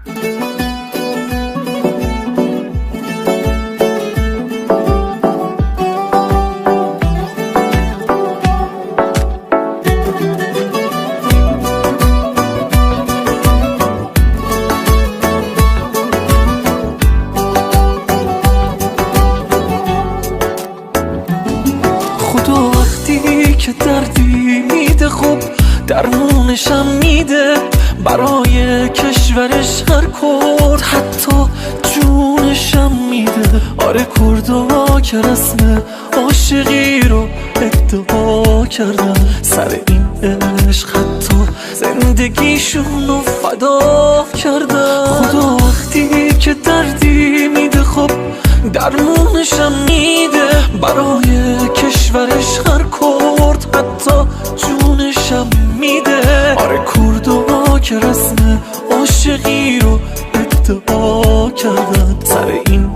خدا وقتی که دردی میده خب درمونشم میده، برای کشورش هر کرد حتی جونشم میده. آره کردا که رسم عاشقی رو ادعا کردن، سر این عشق حتی زندگیشون رو فدا کردن. خدا وقتی که دردی میده خب درمونشم میده، برای کشورش هر کرد حتی جونشم میده. آره کردا که رسم عاشقی رو ادعا کردن، سر این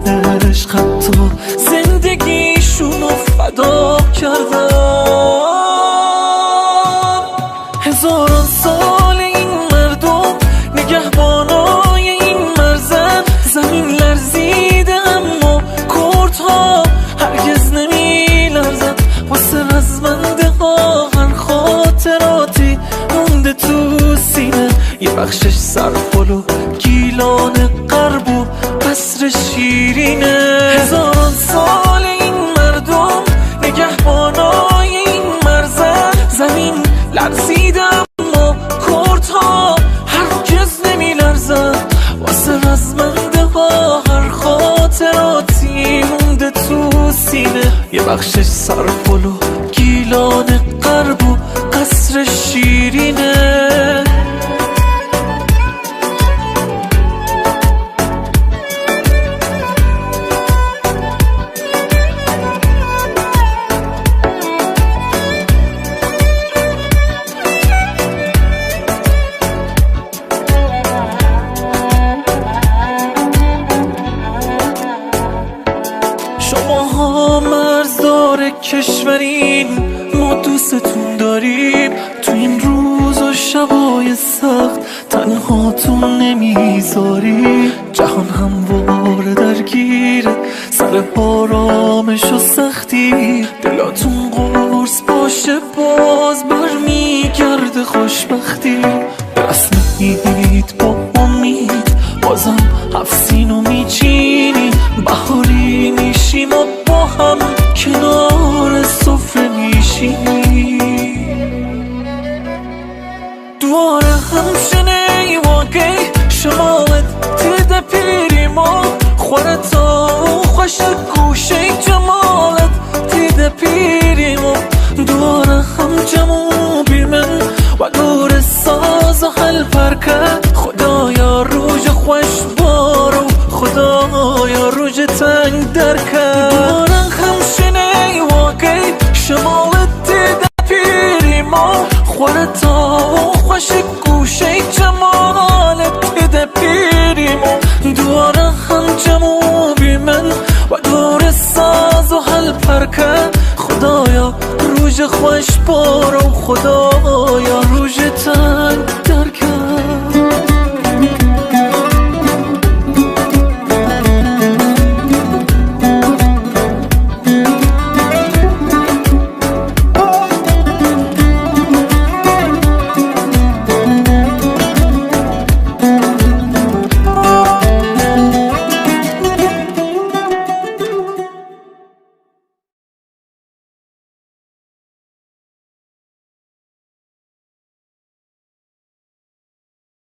عشق حتی زندگیشون رو فدا کردن. هزاران سال این مردم نگهبانای این مرزن، زمین لرزیده اما کردها هرگز نمی لرزن. واسه رزمنده ها هر خاطراتی مونده تو سینه، یه بخشش سرپل و گیلان غرب و قصر شیرینه. هزاران سال این مردم نگهبانای این مرزن، زمین لرزیده اما کردها هرگز نمی لرزن. واسه رزمنده ها هر خاطراتی مونده تو سینه، یه بخشش سرپل و گیلان غرب و قصر شیرینه. شماها مرزدار کشورین، ما دوستتون داریم. تو این روز و شبای سخت تنهاتون نمیذاریم. جهان همواره درگیره سر آرامش و سختی، دلاتون قرص باشه باز برمیگرده خوشبختی. دست میدید با امید بازم هفسینو میچینی، بهاری میشیم و با هم کنار سفره میشینی. دواره همشنه واقعی شمالت تده پیری ما خورتا خوش گوشه جمالت تده پیری ما. دواره هم جمو بیمن و دور ساز و حل پرکه، خدایا روژ خوش بارو خدایا روژ تنگ درکه. دواره همشنه واقعی شمالت تده پیری ما خورتا خوش گوشه جمالت تده پیری ما. دواره هم جمو بیمن و دور ساز و حل پرکه، خدایا روژ خوش بارو خدا